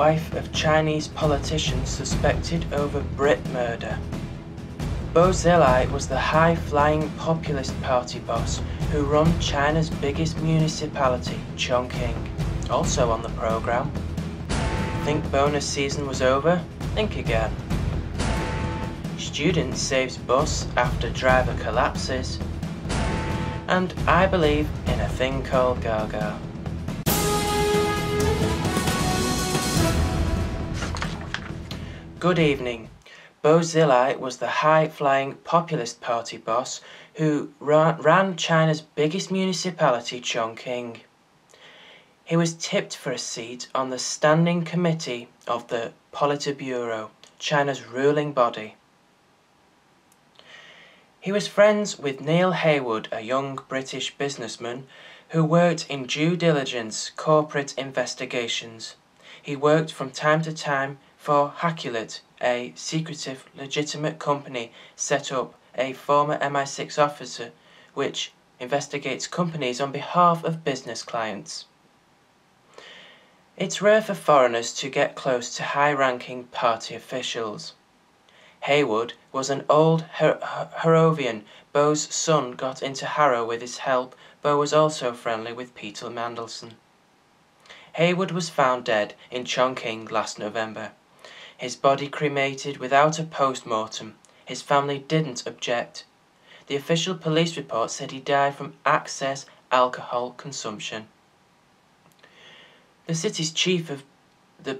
wife of Chinese politician suspected over Brit murder. Bo Xilai was the high-flying Populist Party boss who run China's biggest municipality, Chongqing. Also on the programme. Think bonus season was over? Think again. Student saves bus after driver collapses. And I believe in a thing called Gaga. Good evening. Bo Xilai was the high-flying Populist Party boss who ran China's biggest municipality, Chongqing. He was tipped for a seat on the Standing Committee of the Politburo, China's ruling body. He was friends with Neil Heywood, a young British businessman who worked in due diligence corporate investigations. He worked from time to time for Hakulit, a secretive, legitimate company set up a former MI6 officer which investigates companies on behalf of business clients. It's rare for foreigners to get close to high-ranking party officials. Heywood was an old Harrovian. Bo's son got into Harrow with his help. Bo was also friendly with Peter Mandelson. Heywood was found dead in Chongqing last November. His body cremated without a post-mortem. His family didn't object. The official police report said he died from excess alcohol consumption. The city's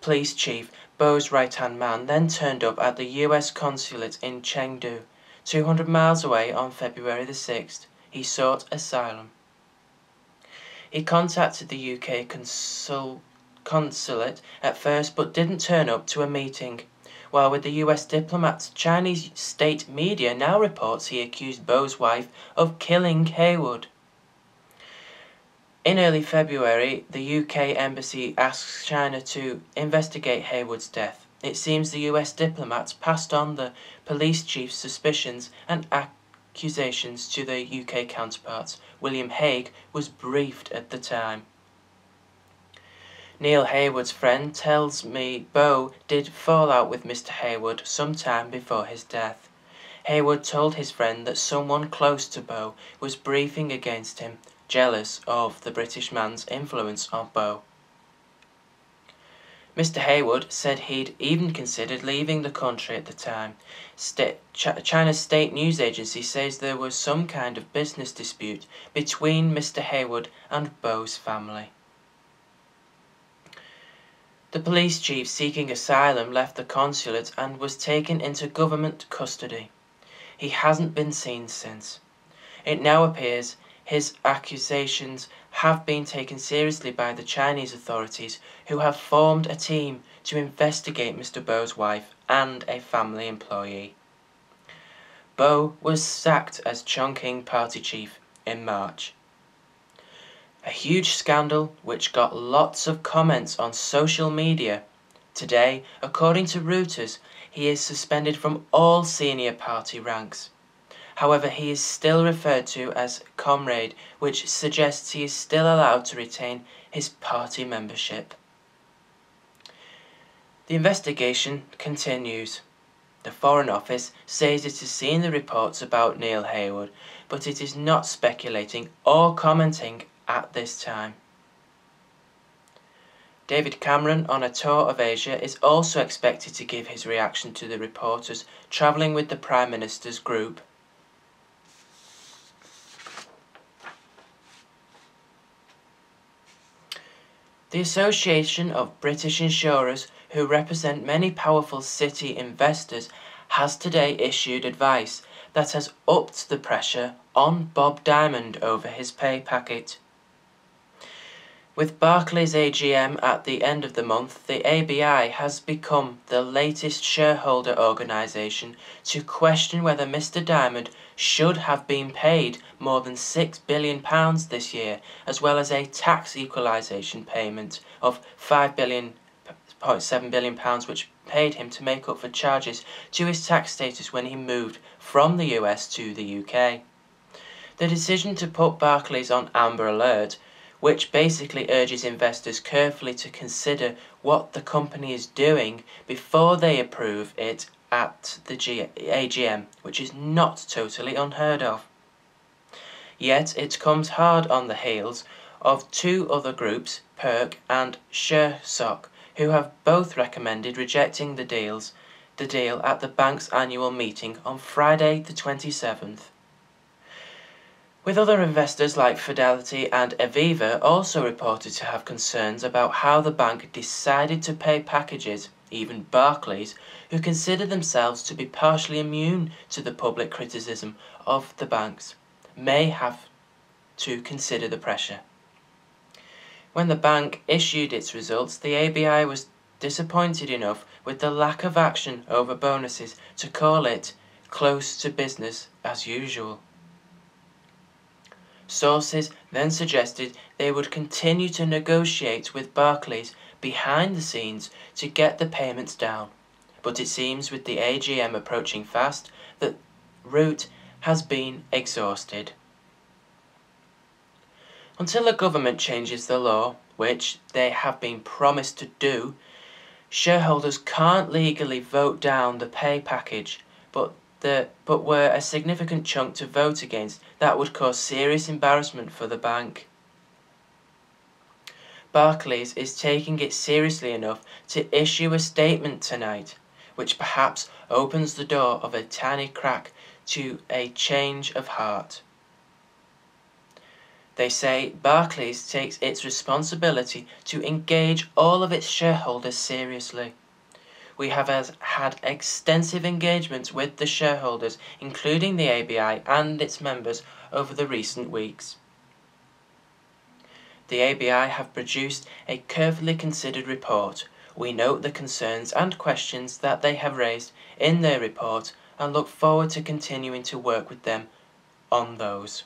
police chief, Bo's right-hand man, then turned up at the US consulate in Chengdu, 200 miles away on February the 6th. He sought asylum. He contacted the UK consulate at first but didn't turn up to a meeting. While with the US diplomats, Chinese state media now reports he accused Bo's wife of killing Heywood. In early February, the UK embassy asked China to investigate Heywood's death. It seems the US diplomats passed on the police chief's suspicions and accusations to the UK counterparts. William Hague was briefed at the time. Neil Heywood's friend tells me Bo did fall out with Mr. Heywood some time before his death. Heywood told his friend that someone close to Bo was briefing against him, jealous of the British man's influence on Bo. Mr. Heywood said he'd even considered leaving the country at the time. China's state news agency says there was some kind of business dispute between Mr. Heywood and Bo's family. The police chief seeking asylum left the consulate and was taken into government custody. He hasn't been seen since. It now appears his accusations have been taken seriously by the Chinese authorities, who have formed a team to investigate Mr. Bo's wife and a family employee. Bo was sacked as Chongqing party chief in March. A huge scandal which got lots of comments on social media. Today, according to Reuters, he is suspended from all senior party ranks. However, he is still referred to as comrade, which suggests he is still allowed to retain his party membership. The investigation continues. The Foreign Office says it has seen the reports about Neil Heywood, but it is not speculating or commenting at this time. David Cameron, on a tour of Asia, is also expected to give his reaction to the reporters travelling with the Prime Minister's group. The Association of British Insurers, who represent many powerful city investors, has today issued advice that has upped the pressure on Bob Diamond over his pay packet. With Barclays AGM at the end of the month, the ABI has become the latest shareholder organisation to question whether Mr. Diamond should have been paid more than £6 billion this year, as well as a tax equalisation payment of £5.7 billion, which paid him to make up for charges to his tax status when he moved from the US to the UK. The decision to put Barclays on Amber Alert which basically urges investors carefully to consider what the company is doing before they approve it at the AGM, which is not totally unheard of. Yet it comes hard on the heels of two other groups, Perk and ShareSoc, who have both recommended rejecting the deal at the bank's annual meeting on Friday the 27th. With other investors like Fidelity and Aviva also reported to have concerns about how the bank decided to pay packages, even Barclays, who consider themselves to be partially immune to the public criticism of the banks, may have to consider the pressure. When the bank issued its results, the ABI was disappointed enough with the lack of action over bonuses to call it close to business as usual. Sources then suggested they would continue to negotiate with Barclays behind the scenes to get the payments down, but it seems with the AGM approaching fast, that route has been exhausted. Until the government changes the law, which they have been promised to do, shareholders can't legally vote down the pay package, but were a significant chunk to vote against that would cause serious embarrassment for the bank. Barclays is taking it seriously enough to issue a statement tonight, which perhaps opens the door of a tiny crack to a change of heart. They say Barclays takes its responsibility to engage all of its shareholders seriously. We have had extensive engagement with the shareholders, including the ABI and its members, over the recent weeks. The ABI have produced a carefully considered report. We note the concerns and questions that they have raised in their report and look forward to continuing to work with them on those.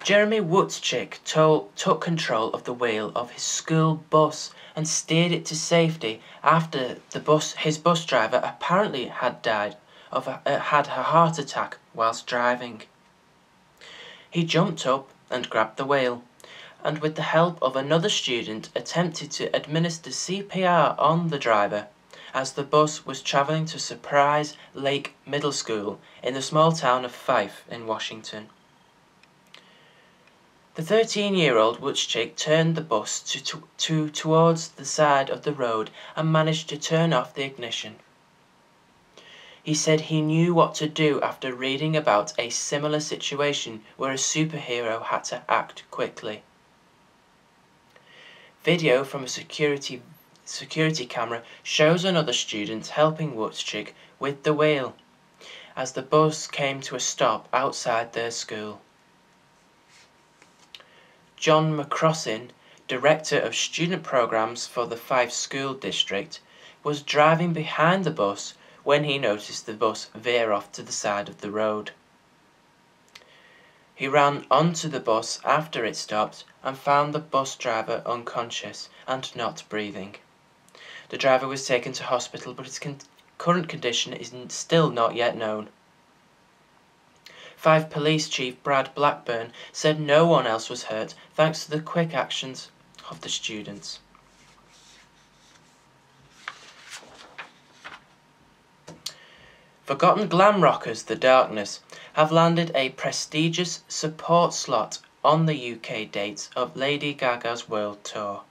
Jeremy Wutzchik took control of the wheel of his school bus and steered it to safety after his bus driver apparently had had a heart attack whilst driving. He jumped up and grabbed the wheel, and with the help of another student attempted to administer CPR on the driver as the bus was travelling to Surprise Lake Middle School in the small town of Fife in Washington. The 13-year-old Wutzchik turned the bus towards the side of the road and managed to turn off the ignition. He said he knew what to do after reading about a similar situation where a superhero had to act quickly. Video from a security camera shows another student helping Wutzchik with the wheel as the bus came to a stop outside their school. John McCrossin, Director of Student Programs for the Fife School District, was driving behind the bus when he noticed the bus veer off to the side of the road. He ran onto the bus after it stopped and found the bus driver unconscious and not breathing. The driver was taken to hospital, but his current condition is still not yet known. Fife Police Chief Brad Blackburn said no one else was hurt thanks to the quick actions of the students. Forgotten glam rockers The Darkness have landed a prestigious support slot on the UK dates of Lady Gaga's world tour.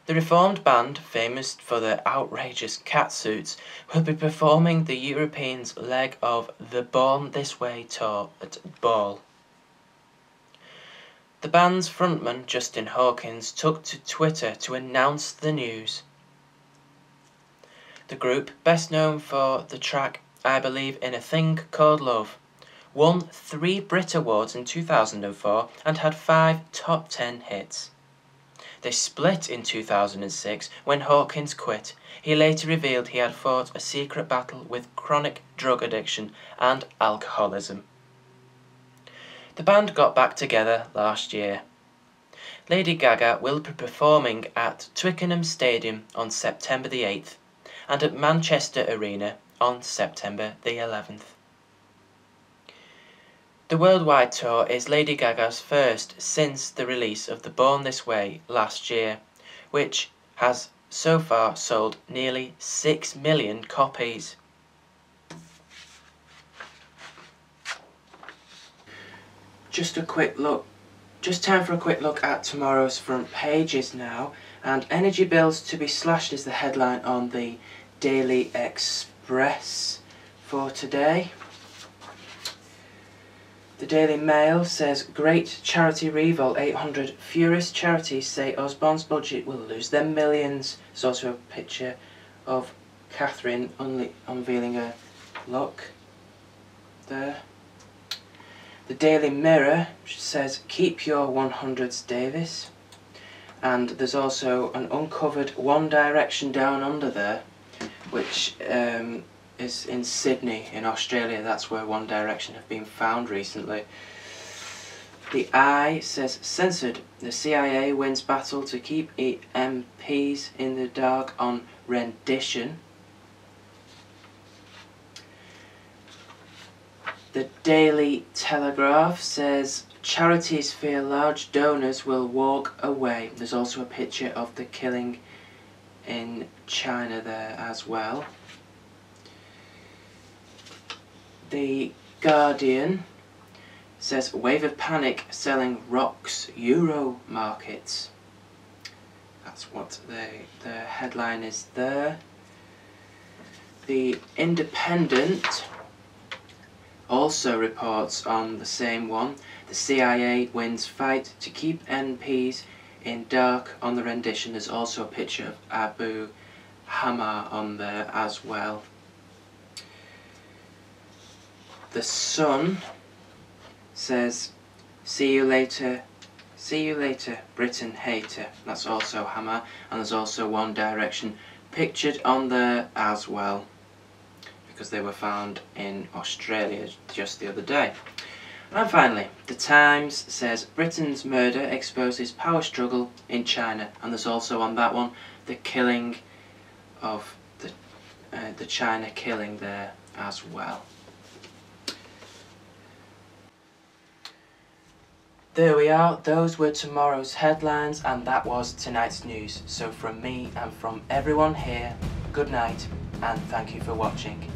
The reformed band, famous for their outrageous catsuits, will be performing the Europeans' leg of the Born This Way tour at Ball. The band's frontman, Justin Hawkins, took to Twitter to announce the news. The group, best known for the track I Believe in a Thing Called Love, won 3 Brit Awards in 2004 and had 5 top 10 hits. They split in 2006 when Hawkins quit. He later revealed he had fought a secret battle with chronic drug addiction and alcoholism. The band got back together last year. Lady Gaga will be performing at Twickenham Stadium on September the 8th and at Manchester Arena on September the 11th. The worldwide tour is Lady Gaga's first since the release of the Born This Way last year, which has so far sold nearly 6 million copies. Just time for a quick look at tomorrow's front pages now, and energy bills to be slashed is the headline on the Daily Express for today. The Daily Mail says great charity revolt, 800 furious charities say Osborne's budget will lose them millions. There's also a picture of Catherine unveiling a look there. The Daily Mirror says keep your 100s Davis, and there's also an uncovered One Direction Down Under there, which is in Sydney in Australia. That's where One Direction have been found recently. The Eye says censored, the CIA wins battle to keep MPs in the dark on rendition. The Daily Telegraph says charities fear large donors will walk away. There's also a picture of the killing in China there as well. The Guardian says wave of panic selling rocks Euro markets. That's what the headline is there. The Independent also reports on the same one. The CIA wins fight to keep MPs in dark on the rendition. There's also a picture of Abu Hamar on there as well. The Sun says see you later, Britain hater. That's also Hamar, and there's also One Direction pictured on there as well, because they were found in Australia just the other day. And finally, The Times says Britain's murder exposes power struggle in China, and there's also on that one the killing of the China killing there as well. There we are, those were tomorrow's headlines, and that was tonight's news. So from me and from everyone here, good night and thank you for watching.